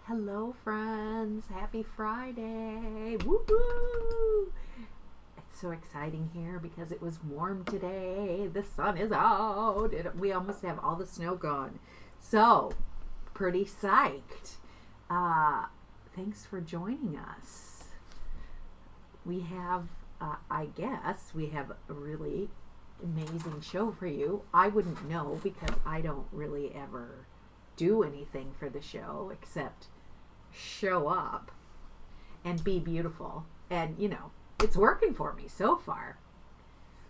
Hello, friends. Happy Friday. Woo-hoo! It's so exciting here because it was warm today. The sun is out. We almost have all the snow gone. So, pretty psyched. Thanks for joining us. We have, I guess, we have a really amazing show for you. I wouldn't know because I don't really ever do anything for the show except show up and be beautiful. And, you know, it's working for me so far.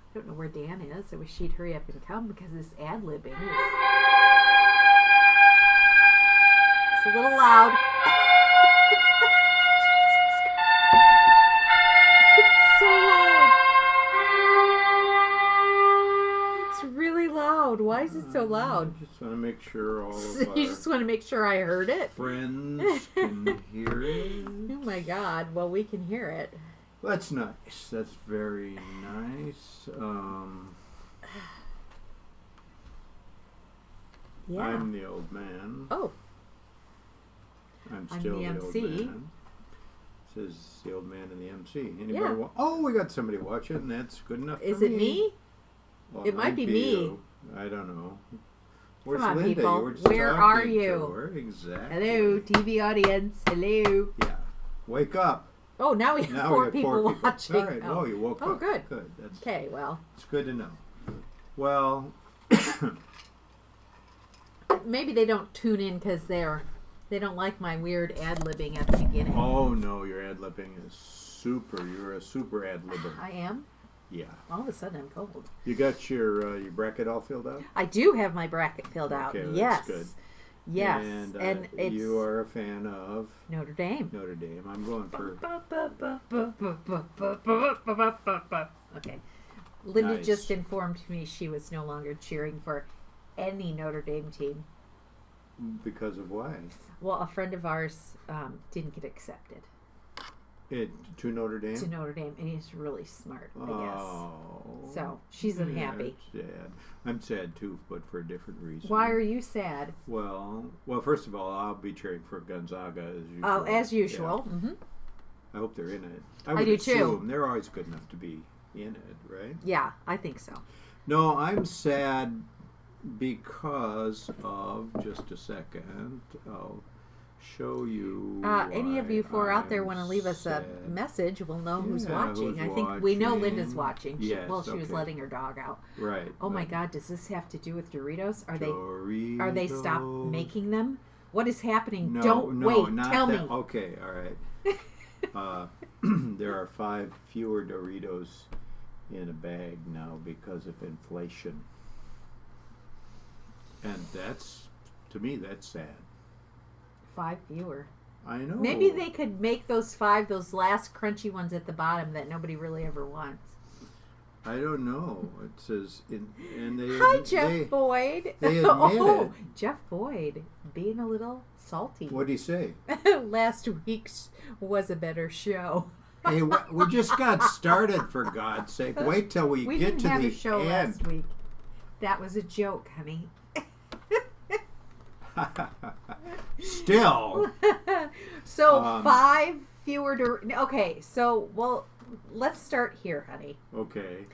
I don't know where Dan is. I wish she'd hurry up and come because this ad-libbing is... It's a little loud. It's so loud. It's really loud. Why is it so loud? I just want to make sure all of You our just want to make sure I heard it? friends can hear it. Oh my God. Well, we can hear it. That's nice. That's very nice. Yeah. I'm the old man. Oh. I'm still the the MC. old man. Says the old man and the MC. Anybody Yeah. Oh, we got somebody watching. And that's good enough Is for it me? Well, It might be me. you. I don't know. Where's Come on, Linda? people. You were just Where talking are to you? her. Exactly. Hello, TV audience. Hello. Yeah. Wake up. Oh, now we have Now four we have people four people. watching. All right. Oh, you woke up. Oh, good. Good. That's Okay, well, It's good to know. Well, maybe they don't tune in because they don't like my weird ad-libbing at the beginning. oh no, your ad-libbing is super. You're a super ad-libber. I am? Yeah. All of a sudden, I'm cold. You got your bracket all filled out? I do have my bracket filled out. Okay, Yes. that's good. Yes. And, it's you are a fan of Notre Dame. Notre Dame. I'm going for... Okay. Linda Nice. just informed me she was no longer cheering for any Notre Dame team. Because of why? Well, a friend of ours didn't get accepted To Notre Dame? to Notre Dame, and he's really smart, I guess. Oh. So she's unhappy. That's sad. I'm sad too, but for a different reason. Why are you sad? Well, first of all, I'll be cheering for Gonzaga as usual. Oh, as usual. Yeah. Mm-hmm. I hope they're in it. I do too. assume they're always good enough to be in it, right? Yeah, I think so. No, I'm sad because of, just a second, I'll show you. Any of you four out there I'm want to leave us a sad. message, we'll know who's Yeah, watching. who's I think we know Linda's watching. watching. Yes, She was okay. letting her dog out. Right. Oh my right. God, does this have to do with Doritos? Are they Doritos. stopped making them? What is happening? No, Don't no, wait. not Tell that. me. Okay, all right. There are 5 fewer Doritos in a bag now because of inflation. And that's, to me, that's sad. 5 fewer. I know. Maybe they could make those last crunchy ones at the bottom that nobody really ever wants. I don't know. It says, and they. Hi, Jeff Boyd. They admit oh, it. Jeff Boyd being a little salty. What'd he say? Last week's was a better show. Hey, we just got started, for God's sake. Wait till we get didn't to have the a show end. last week. That was a joke, honey. Still. So 5 fewer. Okay, so well, let's start here, honey. Okay.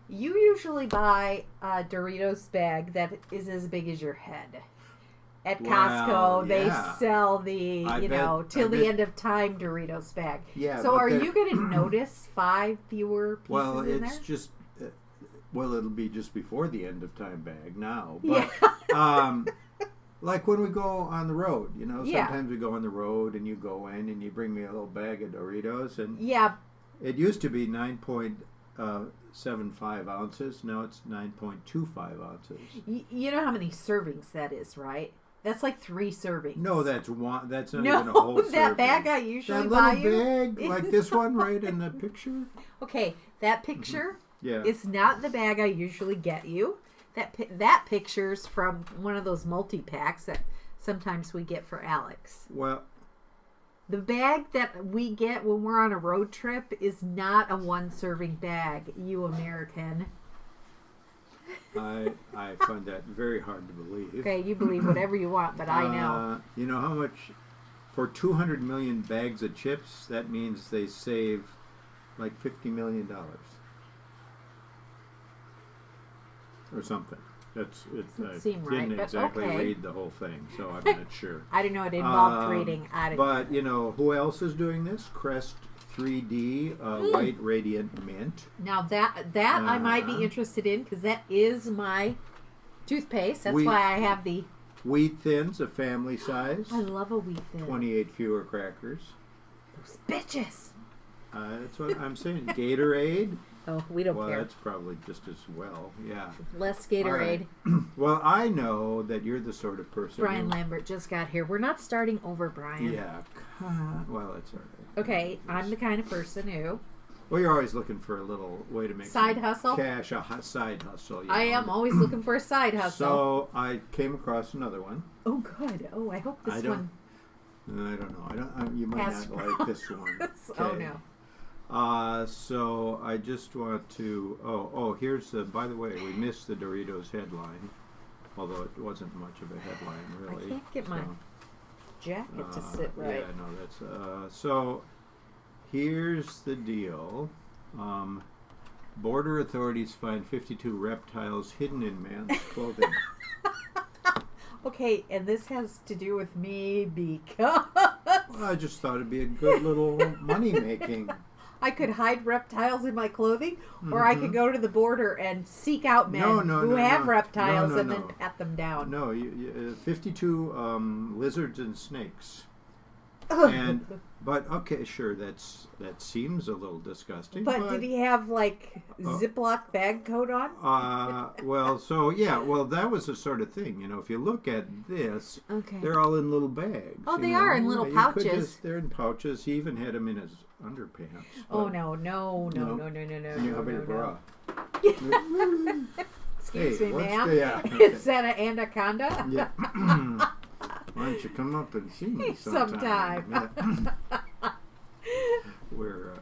You usually buy a Doritos bag that is as big as your head. At Costco, Well, they yeah. sell the, till the end of time Doritos bag. Yeah. So but are they're- you going to notice 5 fewer pieces Well, in it's there? just. Well, it'll be just before the end of time bag now. Yeah. But, like when we go on the road, Yeah. sometimes we go on the road and you go in and you bring me a little bag of Doritos. And Yeah, it used to be 9.75 ounces. Now it's 9.25 ounces. you know how many servings that is, right? That's like 3 servings. No, that's one. That's not No, even a whole that serving. bag I usually That buy little you. bag, like this one right in the picture. Okay, that picture Yeah. is not the bag I usually get you. That picture's from one of those multi-packs that sometimes we get for Alex. Well, The bag that we get when we're on a road trip is not a 1-serving bag, you American. I find that very hard to believe. Okay, you believe whatever you want, but I know. You know how much for 200 million bags of chips, that means they save like $50 million or something. Doesn't seem right, didn't but exactly okay. read the whole thing, so I'm not sure. I didn't know it involved reading. But you know who else is doing this? Crest 3D White Radiant Mint. Now that I might be interested in because that is my toothpaste. That's why I have the Wheat Thins, a family size. I love a Wheat Thin. 28 fewer crackers. Those bitches. That's what I'm saying. Gatorade. Oh, we don't Well, care. that's probably just as well. Yeah. Less Gatorade. Right. Well, I know that you're the sort of person. Brian Lambert just got here. We're not starting over, Brian. Yeah. Well, that's all right. Okay, I'm the kind of person who. Well, you're always looking for a little way to make Side some hustle? cash, side hustle. You I know. am always looking for a side hustle. So I came across another one. Oh, good. Oh, I hope this one. I don't know. You might Has not like this one. Oh, Okay. no. So I just want to. Oh, here's the. By the way, we missed the Doritos headline, although it wasn't much of a headline, really. I can't get my jacket to sit right. Yeah, no, that's. So here's the deal. Border authorities find 52 reptiles hidden in man's clothing. Okay, and this has to do with me because Well, I just thought it'd be a good little money making. I could hide reptiles in my clothing, or I could go to the border and seek out men who have reptiles and then pat them down. No, 52 lizards and snakes. But okay, sure, that seems a little disgusting. But did he have like Ziploc bag coat on? Well, that was the sort of thing. You know, if you look at this, they're all in little bags. Oh, they are in little pouches. They're in pouches. He even had them in his underpants. Oh no! You have your bra. Excuse me, ma'am. Yeah. Is that an anaconda? Yeah. Why don't you come up and see me sometime? Yeah. We're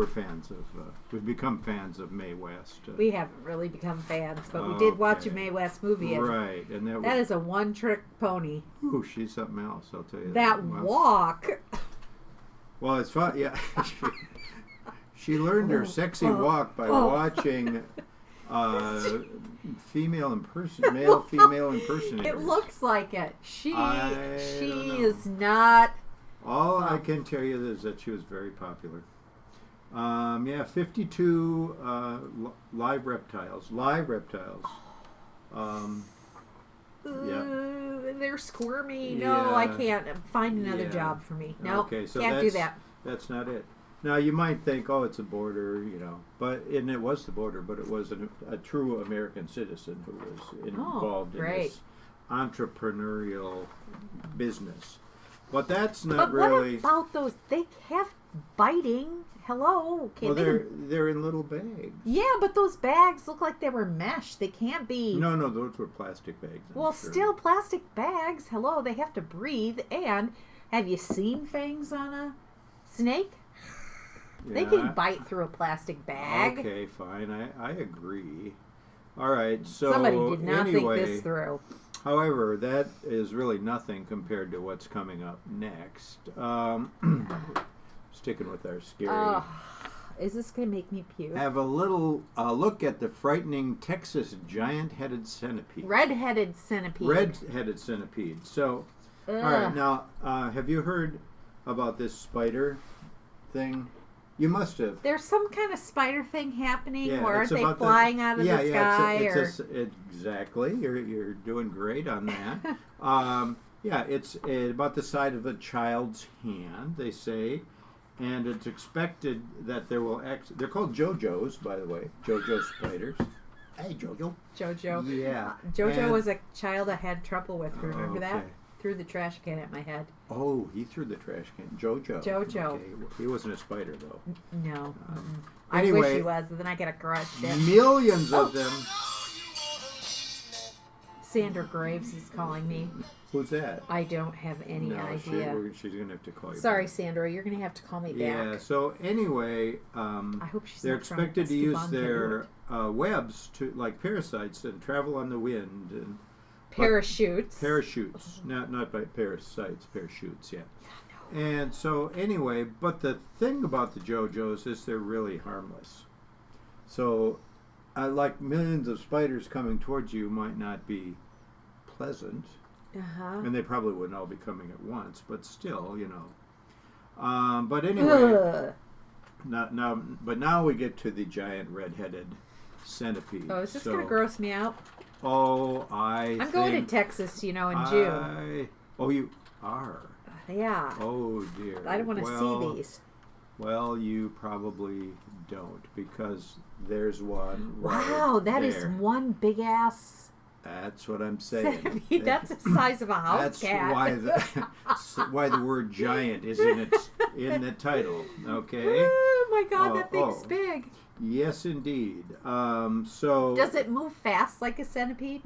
fans of. We've become fans of Mae West. We haven't really become fans, but we did watch a Mae West movie. Right, and that is a one-trick pony. Ooh, she's something else. I'll tell you. That walk. Well, it's fun. Yeah, she learned her sexy walk by watching male female impersonators. It looks like it. She is not. All I can tell you is that she was very popular. 52 live reptiles. They're squirmy. No, I can't. Find another job for me. No, okay, so can't do that. That's not it. Now, you might think, oh, it's a border, and it was the border, but it was a true American citizen who was involved in this entrepreneurial business. But that's not really. What about those? They have biting. Hello. Well, they're in little bags. Yeah, but those bags look like they were mesh. They can't be. No, those were plastic bags. Well, still plastic bags. Hello, they have to breathe. And have you seen fangs on a snake? Yeah. They can bite through a plastic bag. Okay, fine. I agree. All right, so somebody did not think this through. However, that is really nothing compared to what's coming up next. Sticking with our scary. Is this going to make me puke? Have a little look at the frightening Texas giant-headed centipede. Red-headed centipede. Red-headed centipede. So, all right, now, have you heard about this spider thing? You must have. There's some kind of spider thing happening, or aren't they about flying out of the sky? Exactly. You're doing great on that. It's about the size of a child's hand, they say, and it's expected that there will. They're called JoJo's, by the way. JoJo spiders. Hey, JoJo. JoJo. Yeah. JoJo was a child I had trouble with. Remember that? Threw the trash can at my head. Oh, he threw the trash can. JoJo. Okay. He wasn't a spider, though. No. Anyway, I wish he was, and then I get a crush. Millions of them. Sandra Graves is calling me. Who's that? I don't have any idea. She's going to have to call you Sorry, back. Sandra. You're going to have to call me back. Yeah, so anyway, I hope she's they're not expected to use their webs to, like parasites, and travel on the wind. And Parachutes. Parachutes. Not by parasites, parachutes, yeah. And so anyway, but the thing about the JoJo's is they're really harmless. So, like millions of spiders coming towards you might not be pleasant, and they probably wouldn't all be coming at once. But still, But anyway, now we get to the giant red-headed centipede. Oh, is this gonna gross me out? Oh, I'm going to Texas, in June. Oh, you are. Yeah. Oh dear. I don't want to see these. Well, you probably don't, because there's one. Wow, that there. is one big ass. That's what I'm saying. Centipede. That's the size of a house cat. That's why the word giant is in the title. Okay. Oh my God, that thing's big. Yes, indeed. So. Does it move fast like a centipede?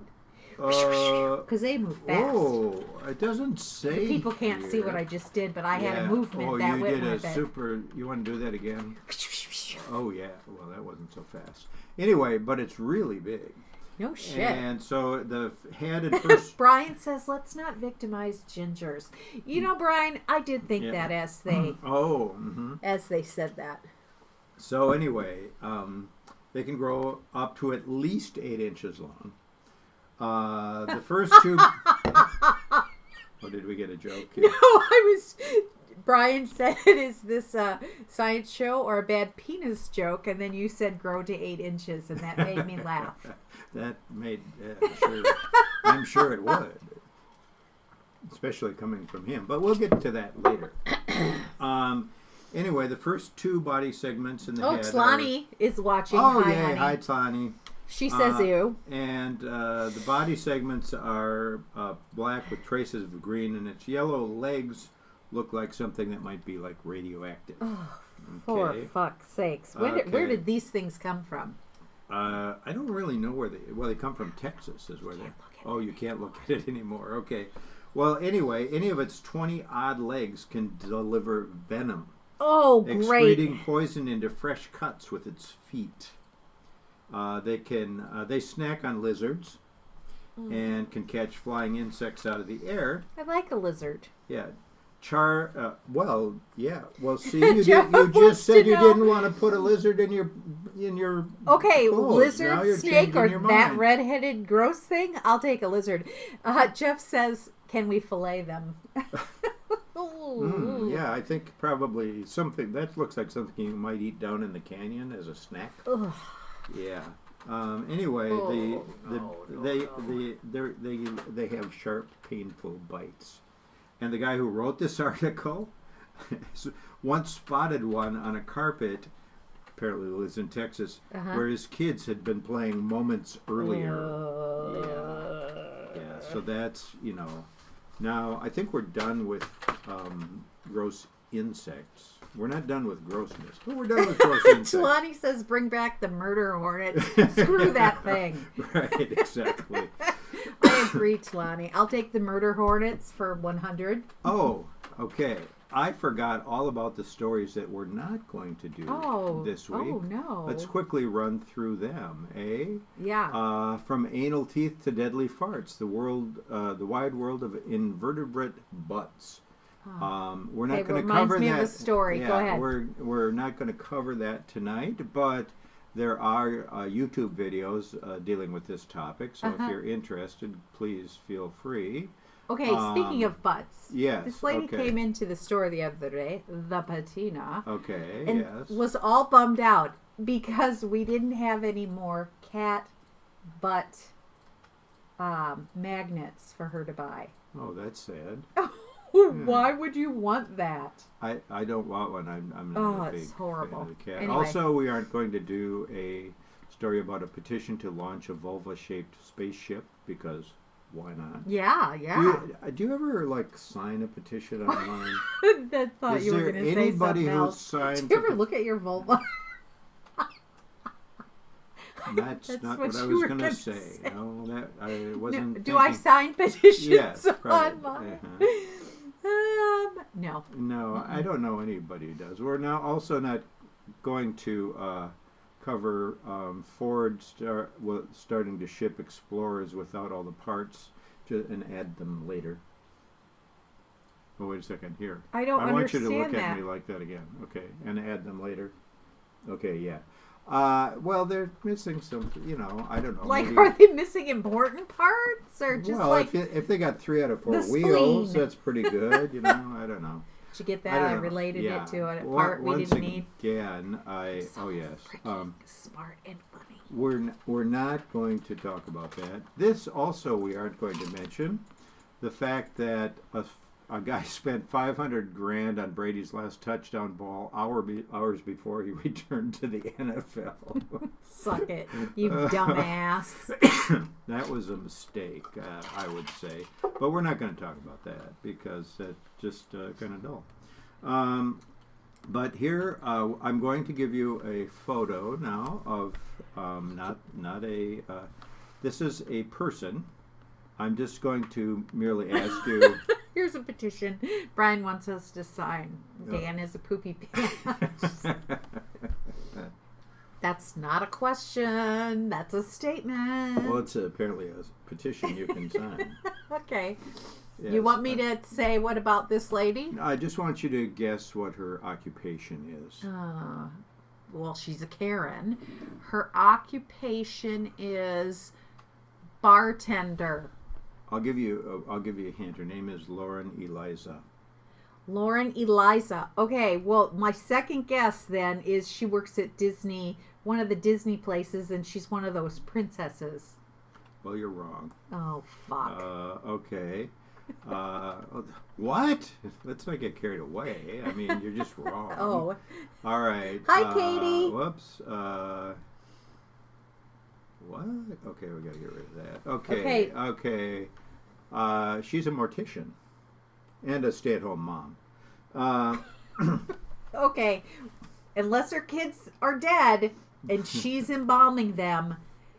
Because they move fast. Oh, it doesn't say. The people can't here. see what I just did, but I had a movement that you went did a with it. super. You want to do that again? Oh yeah. Well, that wasn't so fast. Anyway, but it's really big. No shit. And so the head and first. Brian says, "Let's not victimize gingers." Brian, I did think that as they. As they said that. So anyway, they can grow up to at least 8 inches long. The first two. Oh, did we get a joke here? No, Brian said, "Is this a science show or a bad penis joke?" And then you said, "Grow to 8 inches," and that made me laugh. That made sure. I'm sure it would, especially coming from him. But we'll get to that later. Anyway, the first two body segments in the head. Oh, Tlani is watching. Oh, hi, yeah. honey. Hi, Tlani. She says ew. And the body segments are black with traces of green, and its yellow legs look like something that might be like radioactive. Oh, for fuck's sakes. Where did these things come from? I don't really know where they come from. Texas is where they. Oh, you can't look at it anymore. Okay. Well, anyway, any of its 20 odd legs can deliver venom. Oh, great. Excreting poison into fresh cuts with its feet. They snack on lizards and can catch flying insects out of the air. I like a lizard. Yeah. Well, see, you just said you didn't want to put a lizard in your Okay, clothes. Lizard, snake, or that red-headed gross thing? I'll take a lizard. Jeff says, "Can we fillet them?" Yeah, I think probably something that looks like something you might eat down in the canyon as a snack. Ugh. Yeah. Anyway, they have sharp, painful bites. And the guy who wrote this article once spotted one on a carpet. Apparently lives in Texas, where his kids had been playing moments earlier. Yeah. So that's Now I think we're done with gross insects. We're not done with grossness, but we're done with gross insects. Jelani says, "Bring back the murder hornet." Screw that thing. Right, exactly. I agree, Jelani. I'll take the murder hornets for 100. Oh, okay. I forgot all about the stories that we're not going to do this week. Oh, no. Let's quickly run through them, eh? Yeah. From anal teeth to deadly farts, the wide world of invertebrate butts. We're not going to cover that. Reminds me of a story. Yeah, go ahead. We're not going to cover that tonight, but there are YouTube videos dealing with this topic. So if you're interested, please feel free. Okay, speaking of butts. Yes. This lady came into the store the other day, the patina. Okay, and was all bummed out because we didn't have any more cat butt magnets for her to buy. Oh, that's sad. Why would you want that? I don't want one. I'm not a big it's horrible. fan of the cat. Anyway. Also, we aren't going to do a story about a petition to launch a vulva-shaped spaceship because why not? Yeah. Do you ever sign a petition online? I thought you were going to say something else. Signed Do you ever look at your vulva? That's not what I was going to say. No, that I wasn't. Do I sign petitions? Yes, online? No. No, I don't know anybody who does. We're now also not going to cover Ford starting to ship Explorers without all the parts and add them later. Oh, wait a second. Here. I don't I want you understand to look that. at me like that again. Okay, and add them later. Okay, yeah. Well, they're missing some. I don't know. Like, maybe, are they missing important parts, or just well, like if they got 3 out of 4 the wheels, spleen? that's pretty good. I don't know. Did you get I that? don't I know. related Yeah. it to a Wa- part we once didn't need. again, yes. Freaking smart and funny. We're not going to talk about that. This also we aren't going to mention the fact that a guy spent $500,000 on Brady's last touchdown ball hours before he returned to the NFL. Suck it, you dumbass. That was a mistake, I would say. But we're not going to talk about that because that's just kind of dull. But here, I'm going to give you a photo now of not a. This is a person. I'm just going to merely ask you. Here's a petition. Brian wants us to sign. Dan is a poopy pants. That's not a question. That's a statement. Well, it's apparently a petition you can sign. Okay. Yes, You want me to say what about this lady? I just want you to guess what her occupation is. Well, she's a Karen. Her occupation is bartender. I'll give you a hint. Her name is Lauren Eliza. Lauren Eliza. Okay, well, my second guess then is she works at Disney, one of the Disney places, and she's one of those princesses. Well, you're wrong. Oh, fuck. Okay. What? Let's not get carried away. I mean, you're just wrong. Oh. All right. Hi, Katie. Whoops. What? Okay, we gotta get rid of that. Okay. She's a mortician and a stay-at-home mom. Okay. Unless her kids are dead and she's embalming them,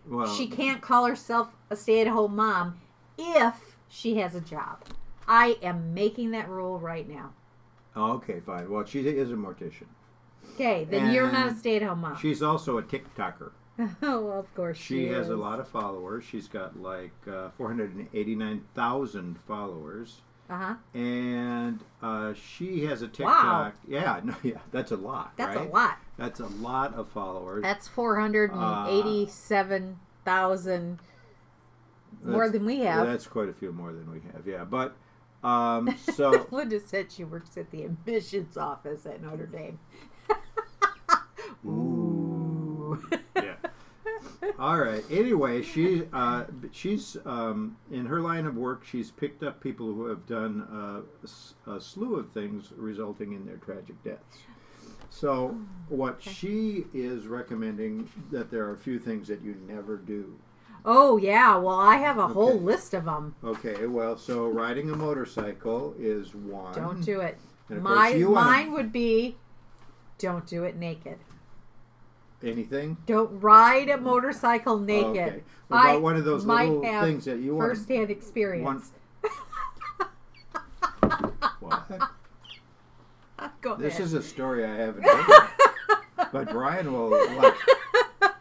Well, she can't call herself a stay-at-home mom if she has a job. I am making that rule right now. Okay, fine. Well, she is a mortician. Okay, then you're not a stay-at-home mom. She's also a TikToker. Oh, well, of course She has is. a lot of followers. She's got like 489,000 followers. Uh-huh. And she has a TikTok. Wow. Yeah, that's a lot. That's right? a lot. That's a lot of followers. That's 487,000 more than we have. That's quite a few more than we have. Yeah, but so Linda said she works at the admissions office at Notre Dame. Ooh. Yeah. All right. Anyway, she's in her line of work. She's picked up people who have done a slew of things resulting in their tragic deaths. So, what she is recommending that there are a few things that you never do. Oh, yeah. Well, I have a whole list of them. Okay. Well, so riding a motorcycle is one. Don't do it. And of course Mine would be don't do it naked. Anything? Don't ride a motorcycle naked. Okay. What about one of those little things that you want? First-hand experience. What? Go ahead. This is a story I haven't heard. But Brian will. Like,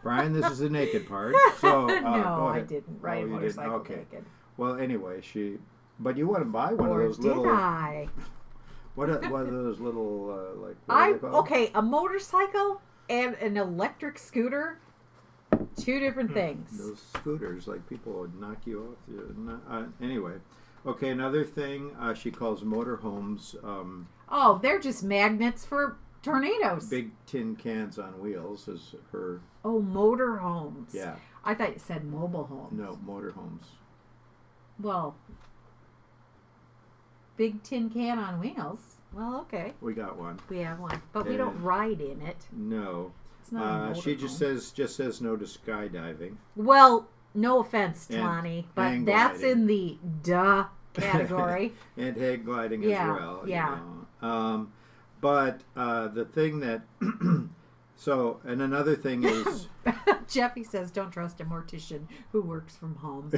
Brian, this is the naked part. So no, go I ahead. didn't ride a you motorcycle didn't? Okay. naked. Well, anyway, But you want to buy one Or of those did little. I? One of those little like. What are they called? Okay, a motorcycle and an electric scooter, two different things. Those scooters, like people would knock you off. Anyway, okay. Another thing she calls motorhomes. Oh, they're just magnets for tornadoes. Big tin cans on wheels is her. Oh, motorhomes. Yeah. I thought you said mobile homes. No, motorhomes. Well, big tin can on wheels. Well, okay. We got one. We have one, but we don't ride in it. No. It's not a She motorhome. just says no to skydiving. Well, no offense, And Tawny, but hang that's gliding. in the duh category. And hang gliding Yeah, as well. yeah. You know. But the thing that so and another thing is Jeffy says don't trust a mortician who works from home.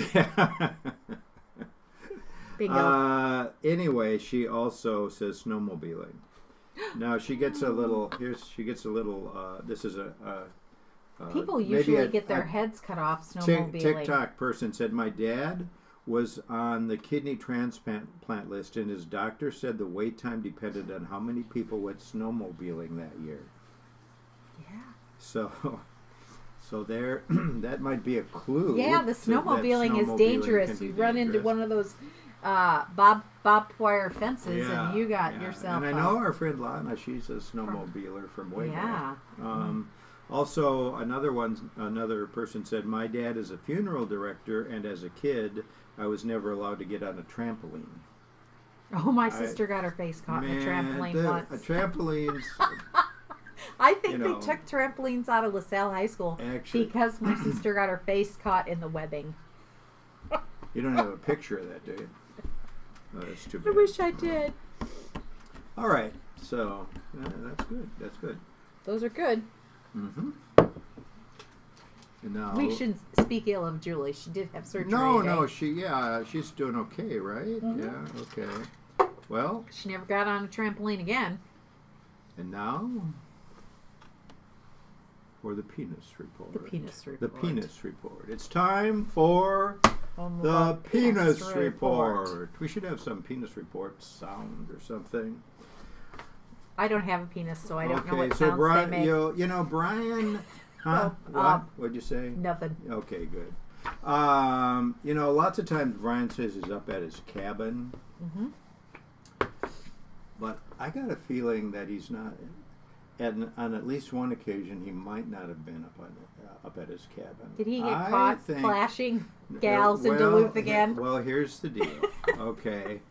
Bingo. Anyway, she also says snowmobiling. Now she gets a little. This is a. People maybe usually get their heads cut off snowmobiling. TikTok person said, "My dad was on the kidney transplant list, and his doctor said the wait time depended on how many people went snowmobiling that year. Yeah. So there, that might be a clue. Yeah, the snowmobiling is dangerous. You run into one of those barbed wire fences, and you got yourself. And I know our friend Lana; she's a snowmobiler from way back. Also, another person said, "My dad is a funeral director, and as a kid, I was never allowed to get on a trampoline." Oh, my sister got her face caught in a trampoline once. A trampoline's. I think they took trampolines out of LaSalle High School because my sister got her face caught in the webbing. You don't have a picture of that, do you? Oh, that's too bad. I wish I did. All right, so that's good. That's good. Those are good. Mm-hmm. No, we shouldn't speak ill of Julie. She did have surgery. No, she's doing okay, right? Mm-hmm. Yeah, okay. Well, she never got on a trampoline again. And now for the penis report. The penis report. The penis report. It's time for the penis report. We should have some penis report sound or something. I don't have a penis, so I don't know what so sounds Brian, they make. you know Brian. Huh? What'd you say? Nothing. Okay, good. Lots of times Brian says he's up at his cabin. Mm-hmm. But I got a feeling that he's not. On at least one occasion, he might not have been up at his cabin. Did he get caught flashing gals in Duluth again? Well, here's the deal. Okay,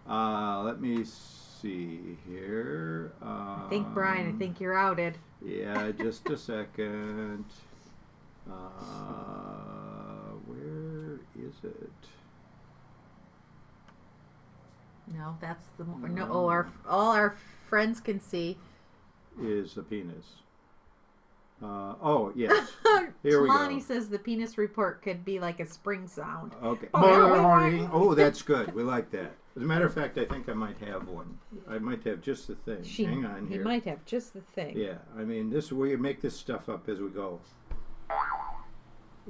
let me see here. I think Brian. I think you're outed. Yeah, just a second. Where is it? No, that's the all our friends can see is the penis. Oh yes, here we go. Lonnie says the penis report could be like a spring sound. Okay. Oh, that's good. We like that. As a matter of fact, I think I might have one. I might have just the thing. Hang on here. He might have just the thing. Yeah, I mean, we make this stuff up as we go.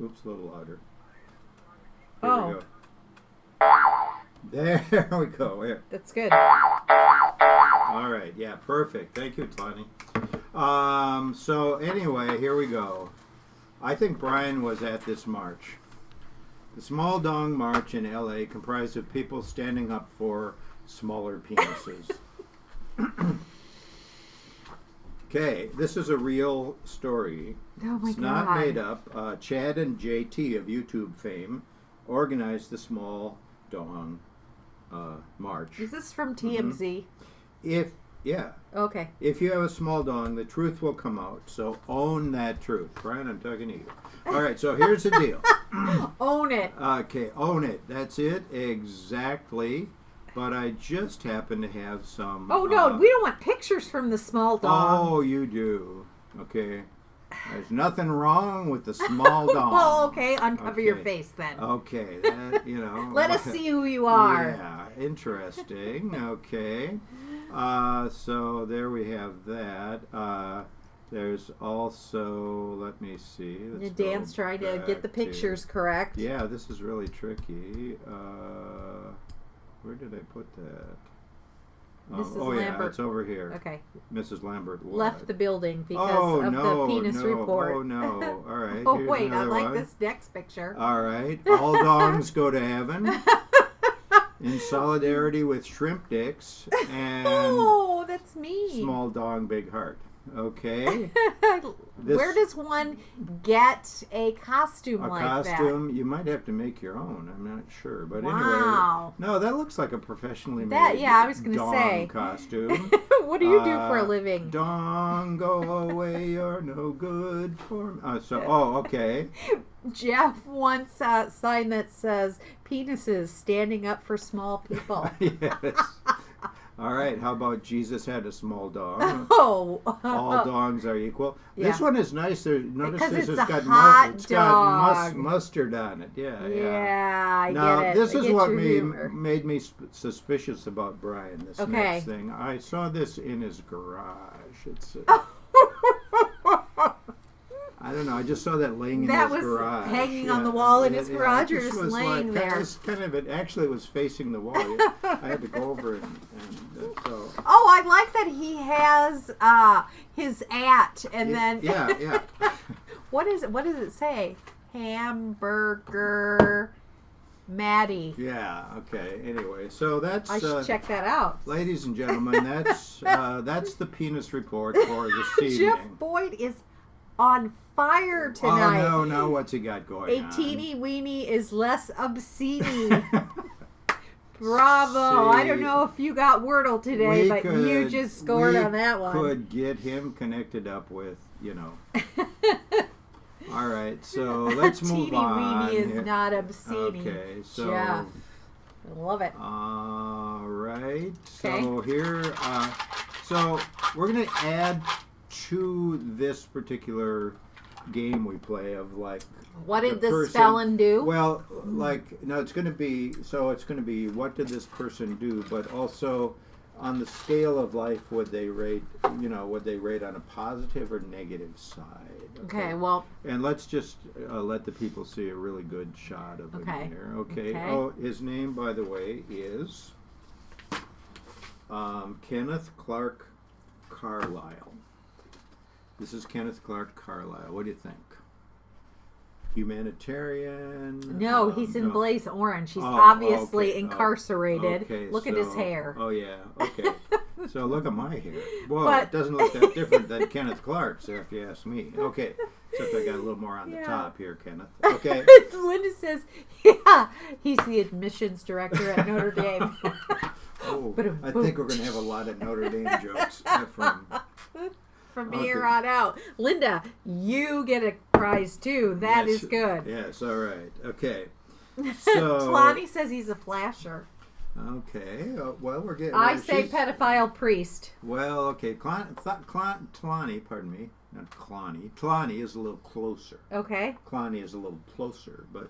Oops, a little louder. Here we go. There we go. Yeah. That's good. All right. Yeah, perfect. Thank you, Lonnie. So anyway, here we go. I think Brian was at this march. The Small Dong March in L.A. comprised of people standing up for smaller penises. Okay, this is a real story. Oh my God. It's not made up. Chad and JT of YouTube fame organized the Small Dong March. Is this from TMZ? Yeah. Okay. If you have a small dong, the truth will come out. So own that truth. Brian, I'm talking to you. All right, so here's the deal. Own it. Okay, own it. That's it. Exactly. But I just happen to have some... Oh, no, we don't want pictures from the small dong. Oh, you do. Okay. There's nothing wrong with the small dong. Well, okay, uncover your face then. Okay, that, Let us see who you are. Yeah, interesting. Okay. So there we have that. There's also, let me see. Dan's trying to get the pictures correct. Yeah, this is really tricky. Where did I put that? Mrs. Oh, Lambert. yeah, it's over here. Okay. Mrs. Lambert left the building because of the penis report. Oh, no. All right. Oh, here's wait, I like one. this next picture. All right. All dongs go to heaven in solidarity with shrimp dicks and oh, that's mean. small dong, big heart. Okay. Where does one get a costume like that? A costume, you might have to make your own. I'm not sure, but wow. Anyway, no, that looks like a professionally made. Yeah, I was going to say costume. What do you do for a living? Dong, go away, you're no good for me. Okay. Jeff wants a sign that says "penises standing up for small people." Yes. All right, how about Jesus had a small dong? Oh. All dongs are equal. Yeah. This one is nice. Notice because this it's has got mustard on it. Yeah. I now, get it. This is what humor. made me suspicious about Brian, this next thing. I saw this in his garage. It's I don't know. I just saw that laying in That his was garage. hanging on the wall in his garage, or it just was laying there? It was kind of. It actually was facing the wall. I had to go over it, and so. Oh, I like that he has his and then Yeah. What is it? What does it say? Hamburger Maddie. Yeah. Okay. Anyway, so that's. I should check that out. Ladies and gentlemen, that's the penis report for this evening. Jeff Boyd is on fire tonight. Oh no! What's he got going on? A teeny weeny is less obscene. Bravo! See, I don't know if you got Wordle today, but you just scored on that one. Could get him connected up with, All right, so let's move on. Teeny weeny is not obscene. Okay, so. Jeff. I love it. All right. Okay. So here, so we're gonna add to this particular game we play of like. What did this person, felon do? Well, it's going to be what did this person do, but also on the scale of life would they rate on a positive or negative side? Okay, well. And let's just let the people see a really good shot of him here. Okay. Oh, his name, by the way, is Kenneth Clark Carlisle. This is Kenneth Clark Carlisle. What do you think? Humanitarian? No, he's in Blaze Orange. He's Oh, obviously okay. incarcerated. Okay, Look at his hair. Oh, yeah. Okay. So look at my hair. Well, But- it doesn't look that different than Kenneth Clark's, if you ask me. Okay. Except I got a little more on the top here, Kenneth. Okay. Linda says, yeah, he's the admissions director at Notre Dame. Oh, I think we're going to have a lot of Notre Dame jokes from here on out. Linda, you get a prize too. That is good. Yes, all right. Okay. So Tlani says he's a flasher. Okay. Well, we're getting. I say pedophile priest. Well, okay. Tlani, pardon me, not Clonny. Tlani is a little closer. Okay. Clonny is a little closer, but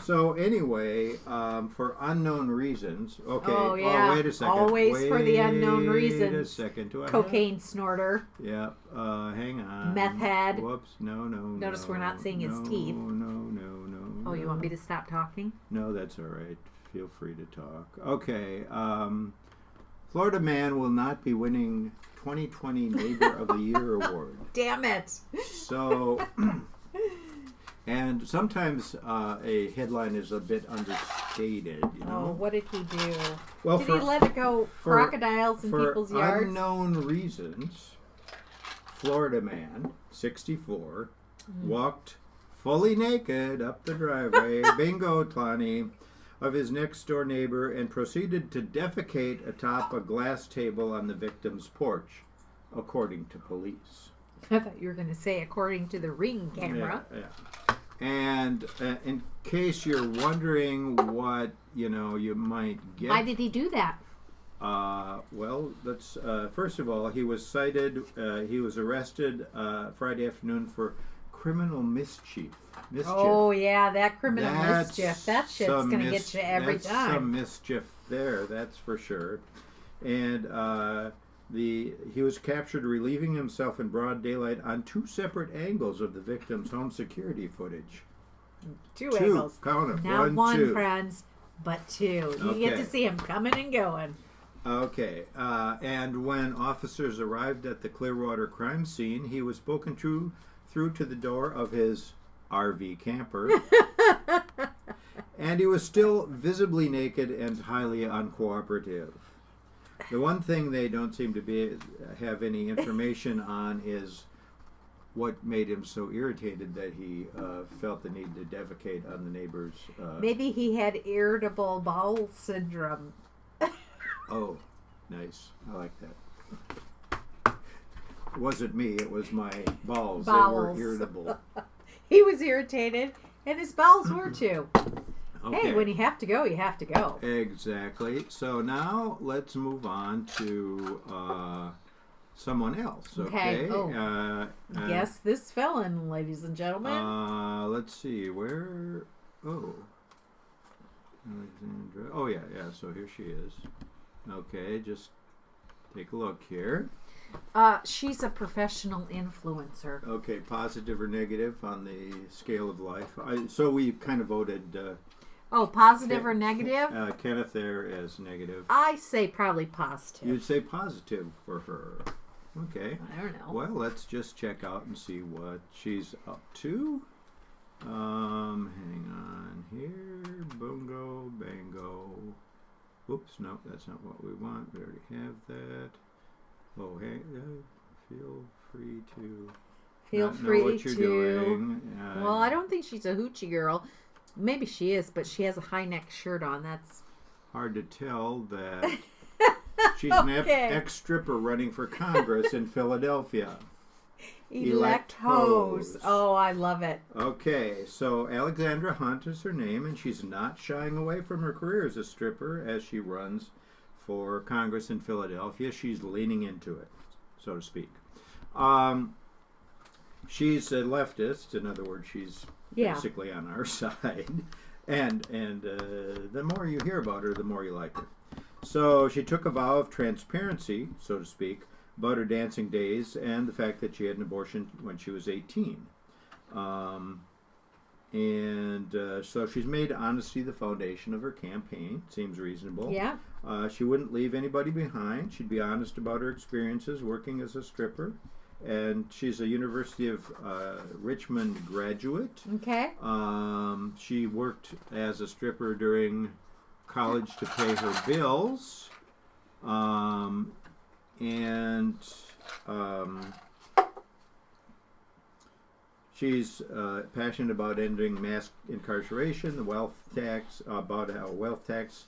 so anyway, for unknown reasons. Okay. Oh yeah. Oh, wait a second. Always for the unknown reasons. Wait a second. Do I Cocaine snorter. Yep. Hang on. Meth head. Whoops. No. Notice we're not seeing his teeth. No. Oh, you want me to stop talking? No, that's all right. Feel free to talk. Okay. Florida man will not be winning 2020 Neighbor of the Year award. Damn it. So, and sometimes a headline is a bit understated, Oh, what did he do? Well, did he let it go crocodiles in people's yards? For unknown reasons, Florida man, 64, walked fully naked up the driveway, bingo Tlani, of his next door neighbor and proceeded to defecate atop a glass table on the victim's porch, according to police. I thought you were going to say according to the Ring camera. Yeah. And in case you're wondering what you might get. Why did he do that? Well, let's first of all, he was cited. He was arrested Friday afternoon for criminal mischief. Oh yeah, that criminal mischief. That shit's gonna get you every time. time. Some mischief there, that's for sure. And he was captured relieving himself in broad daylight on two separate angles of the victim's home security footage. Two angles. Count them. Not one, two. friends, but two. You get to see him coming and going. Okay, and when officers arrived at the Clearwater crime scene, he was spoken through to the door of his RV camper, and he was still visibly naked and highly uncooperative. The one thing they don't seem to have any information on is what made him so irritated that he felt the need to defecate on the neighbor's... Maybe he had irritable bowel syndrome. Oh, nice. I like that. It wasn't me, it was my balls. They were irritable. He was irritated, and his bowels were too. Okay. Hey, when you have to go, you have to go. Exactly. So now let's move on to someone else. Okay. Oh. Guess this felon, ladies and gentlemen. Let's see. Where? Oh. Alexandra. Oh, yeah. So here she is. Okay. Just take a look here. She's a professional influencer. Okay, positive or negative on the scale of life. So we kind of voted Positive or negative? Kenneth there as negative. I say probably positive. You'd say positive for her. Okay. I don't know. Well, let's just check out and see what she's up to. Hang on here. Bungo, bango. Oops, no, that's not what we want. We already have that. Oh, hey, feel free to know what you're doing. Well, I don't think she's a hoochie girl. Maybe she is, but she has a high neck shirt on. That's hard to tell that she's an ex-stripper running for Congress in Philadelphia. Elect hose. Oh, I love it. Okay, so Alexandra Hunt is her name, and she's not shying away from her career as a stripper as she runs for Congress in Philadelphia. She's leaning into it, so to speak. She's a leftist. In other words, she's basically on our side. And the more you hear about her, the more you like her. So she took a vow of transparency, so to speak, about her dancing days and the fact that she had an abortion when she was 18. So she's made honesty the foundation of her campaign. Seems reasonable. Yeah. She wouldn't leave anybody behind. She'd be honest about her experiences working as a stripper. And she's a University of Richmond graduate. Okay. She worked as a stripper during college to pay her bills. She's passionate about ending mass incarceration, the wealth tax, about how wealth tax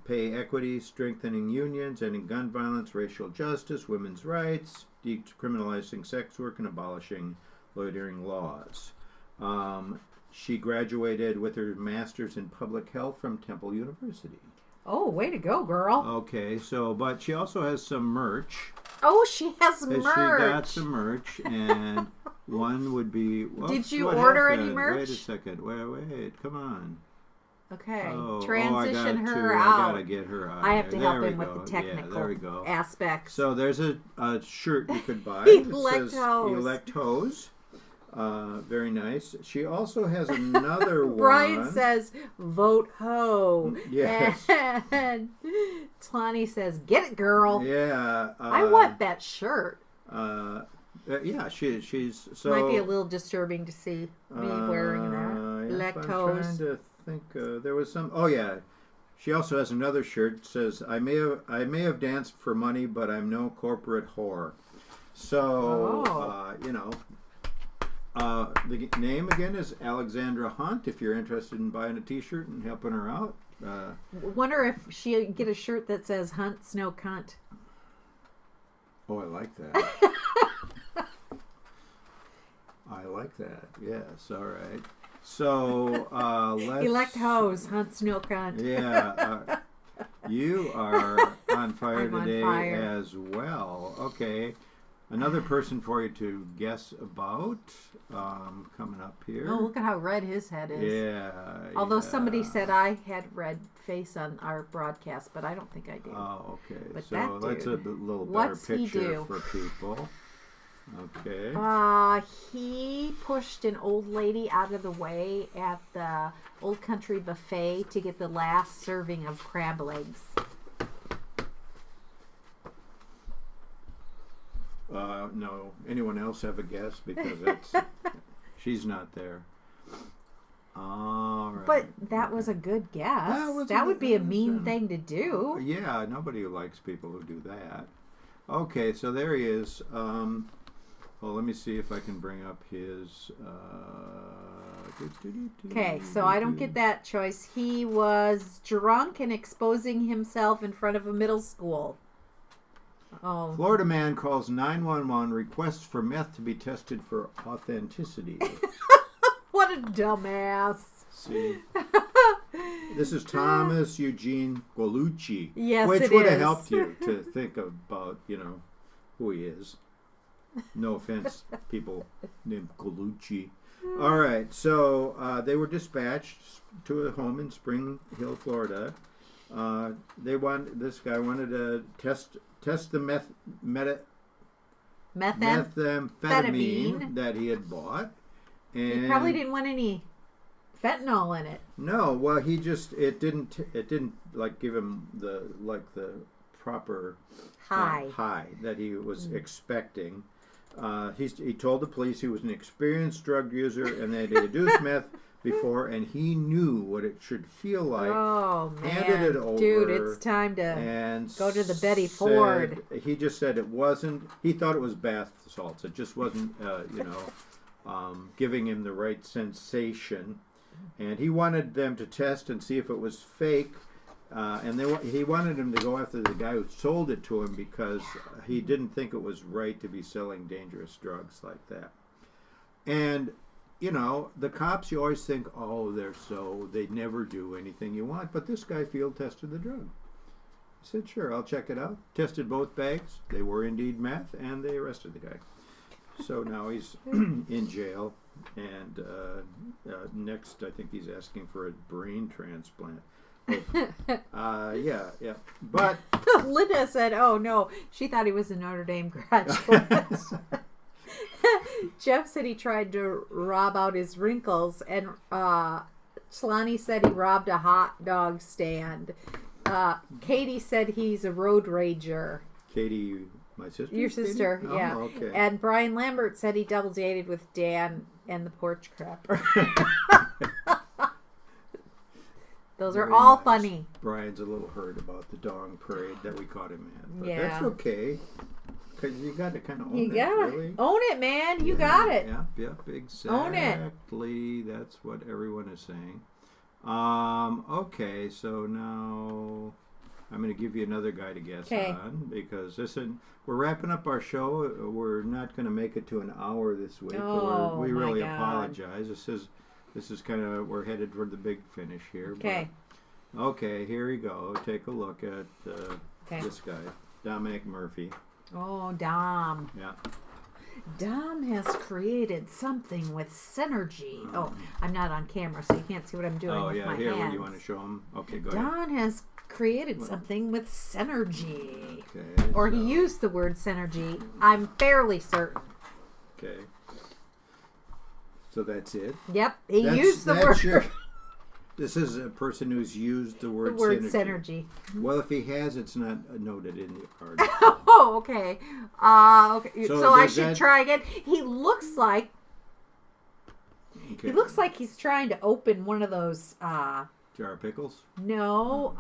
pay equity, strengthening unions, ending gun violence, racial justice, women's rights, decriminalizing sex work, and abolishing loitering laws. She graduated with her master's in public health from Temple University. Oh, way to go, girl. Okay, but she also has some merch. Oh, she has merch. She got some merch, and one would be... Did you order any merch? Wait a second. Wait. Come on. Okay. Oh, Transition her out. I gotta get her out. I have to there help him go. with the technical there we go. aspects. So there's a shirt you could buy. Elect hose. Elect hose. Very nice. She also has another one. Brian says, vote ho. Yes. And Tawny says, get it, girl. Yeah. I want that shirt. Yeah, she's so... Might be a little disturbing to see me wearing that. Elect hose. I'm trying to think. There was some... Oh, yeah. She also has another shirt that says, I may have danced for money, but I'm no corporate whore. So, the name again is Alexandra Hunt. If you're interested in buying a t-shirt and helping her out. Wonder if she'd get a shirt that says Hunt Snow Cunt. Oh, I like that. I like that. Yes, all right. So, let's... Elect hose, Hunt Snow Cunt. Yeah. You are on fire today on fire. as well. Okay. Another person for you to guess about coming up here. Oh, look at how red his head is. Yeah. Although somebody said I had red face on our broadcast, but I don't think I did. Oh, okay. But so that's a little better picture for people. Okay. He pushed an old lady out of the way at the Old Country Buffet to get the last serving of crab legs. No. Anyone else have a guess? Because she's not there. All right. But that was a good guess. That would be a mean thing to do. Yeah, nobody likes people who do that. Okay, so there he is. Well, let me see if I can bring up his... Okay, so I don't get that choice. He was drunk and exposing himself in front of a middle school. Oh. Florida man calls 911, requests for meth to be tested for authenticity. What a dumbass. See? This is Thomas Eugene Golucci. Yes, which it would have is. helped you to think about, who he is. No offense, people named Golucci. All right, so they were dispatched to a home in Spring Hill, Florida. This guy wanted to test the methamphetamine that he had bought. And he probably didn't want any fentanyl in it. No, well, he just it didn't like give him the proper high that he was expecting. He told the police he was an experienced drug user and that he had used meth before, and he knew what it should feel like. Oh man, handed it over, dude, it's time to go to the Betty Ford. He just said it wasn't. He thought it was bath salts. It just wasn't, giving him the right sensation. And he wanted them to test and see if it was fake. He wanted him to go after the guy who sold it to him because he didn't think it was right to be selling dangerous drugs like that. And the cops, you always think, oh, they'd never do anything you want. But this guy field tested the drug. He said, sure, I'll check it out. Tested both bags. They were indeed meth, and they arrested the guy. So now he's in jail. And next, I think he's asking for a brain transplant. Yeah. But Linda said, oh, no, she thought he was a Notre Dame graduate. Jeff said he tried to rob out his wrinkles, and Slaney said he robbed a hot dog stand. Katie said he's a road rager. Katie, my sister? Your sister, Katie? yeah. Oh, okay. And Brian Lambert said he double dated with Dan and the porch crapper. Those are all funny. Brian's a little hurt about the dong parade that we caught him at. But yeah. That's okay. Because you got to kind of own you it, gotta really. Own it, man. You got it. Yep, exactly. Own it. That's what everyone is saying. Okay, so now I'm going to give you another guy to guess on because we're wrapping up our show. We're not going to make it to an hour this week. Oh, we really my God. apologize. This is kind of, we're headed for the big finish here. Okay. But, okay, here we go. Take a look at this guy, Dominic Murphy. Oh, Dom. Yeah. Dom has created something with synergy. Oh, I'm not on camera, so you can't see what I'm doing with my here, hands. you want to show him? Okay, go ahead. Don has created something with synergy. Okay. Or he used the word synergy. I'm fairly certain. Okay. So that's it? Yep, he used the word. This is a person who's used the word synergy. Well, if he has, it's not noted in the article. Oh, okay. Okay. So I should try again. He looks like he's trying to open one of those jar of pickles? No,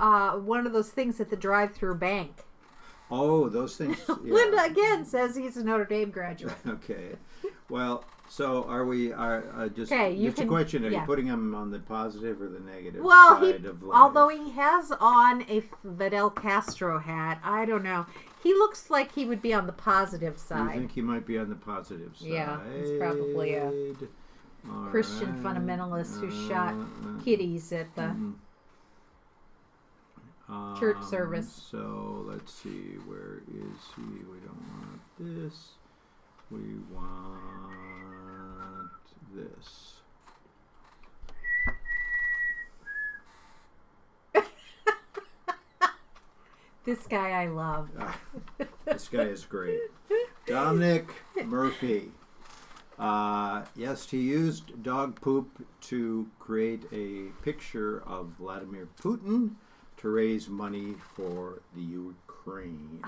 one of those things at the drive-through bank. Oh, those things. Yeah. Linda again says he's a Notre Dame graduate. Okay. Well, so are we? Just a question: Are you putting him on the positive or the negative side of life? Although he has on a Fidel Castro hat, I don't know. He looks like he would be on the positive side. You think he might be on the positive side? Yeah, he's probably a Christian fundamentalist who shot kitties at the church service. So let's see, where is he? We don't want this. We want this. This guy I love. This guy is great. Dominic Murphy. Yes, he used dog poop to create a picture of Vladimir Putin to raise money for the Ukraine.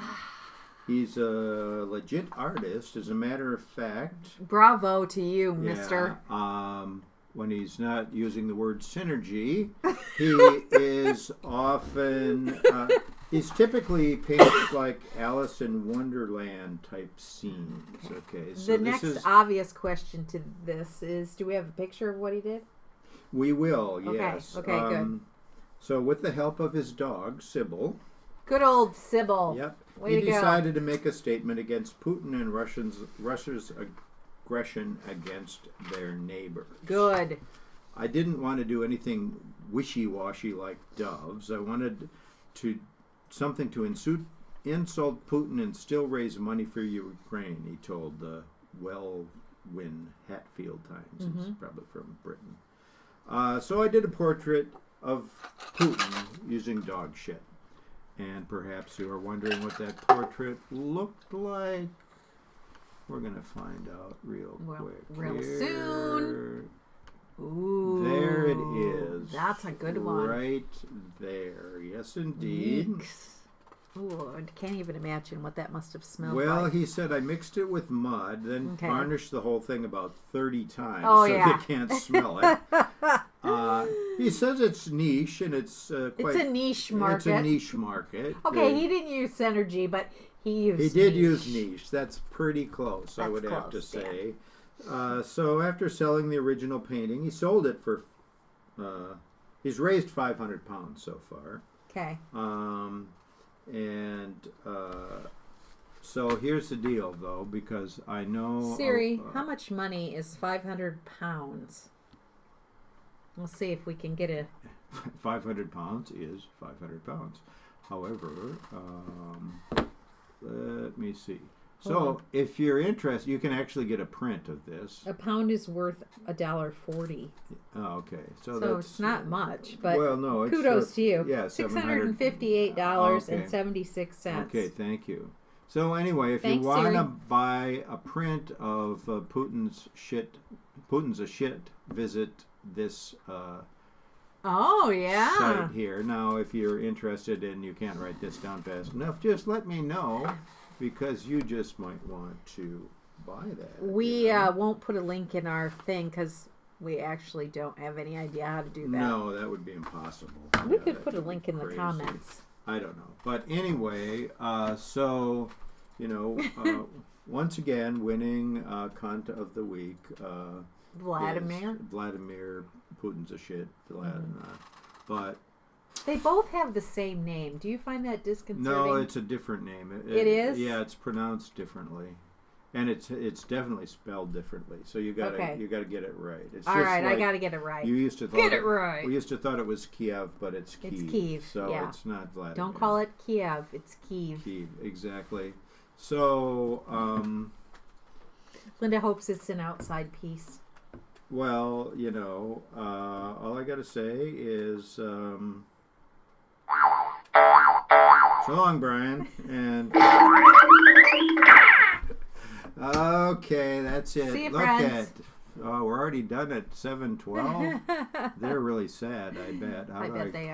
He's a legit artist, as a matter of fact. Bravo to you, mister. When he's not using the word synergy, he is often... he's typically painted like Alice in Wonderland type scenes. Okay, so the next obvious question to this is, do we have a picture of what he did? We will, yes. Okay, good. So with the help of his dog, Sybil... Good old Sybil. Yep. Way he decided to make a statement against Putin and Russia's aggression against their neighbors. Good. I didn't want to do anything wishy-washy like doves. I wanted something to insult Putin and still raise money for Ukraine, he told the Wellwyn Hatfield Times. It's probably from Britain. So I did a portrait of Putin using dog shit. And perhaps you are wondering what that portrait looked like. We're going to find out real quick. Real here. soon. Ooh. There it is. That's a good one. Right there. Yes, indeed. Yeeks. Ooh, I can't even imagine what that must have smelled Well, like. he said I mixed it with mud, then varnished the whole thing about 30 times so you can't smell it. He says it's niche, and it's quite... It's a niche market. It's a niche market. Okay, he didn't use Synergy, but he used He did niche. use niche. That's pretty close, I would have to say. So after selling the original painting, he sold it for... he's raised 500 pounds so far. Okay. So here's the deal, though, because I know... Siri, how much money is 500 pounds? We'll see if we can get a... 500 pounds is 500 pounds. However, let me see. So if you're interested, you can actually get a print of this. A pound is worth $1.40. Oh, okay. So that's, it's not much, but well, no, it's kudos to you. Yeah, $658.76. Okay, thank you. So anyway, if you want to buy a print of Putin's a shit, visit this site here. Now, if you're interested and you can't write this down fast enough, just let me know, because you just might want to buy that. We won't put a link in our thing because we actually don't have any idea how to do that. No, that would be impossible. We could put a link in the comments. I don't know. But anyway, so, once again, winning content of the week. Vladimir Putin's a shit. But they both have the same name. Do you find that disconcerting? No, it's a different name. It is? Yeah, it's pronounced differently, and it's definitely spelled differently. So you gotta get it right. It's all right. Like I gotta get it right. You used to get it right. We used to thought it was Kiev, but it's Kiev. It's Kiev. So it's not Vladimir. Don't call it Kiev. It's Kiev. Kiev, exactly. So Linda hopes it's an outside piece. Well, all I got to say is so long, Brian. And okay, that's it. See you, Look friends. we're already done at 7:12. They're really sad, I bet. I bet they are.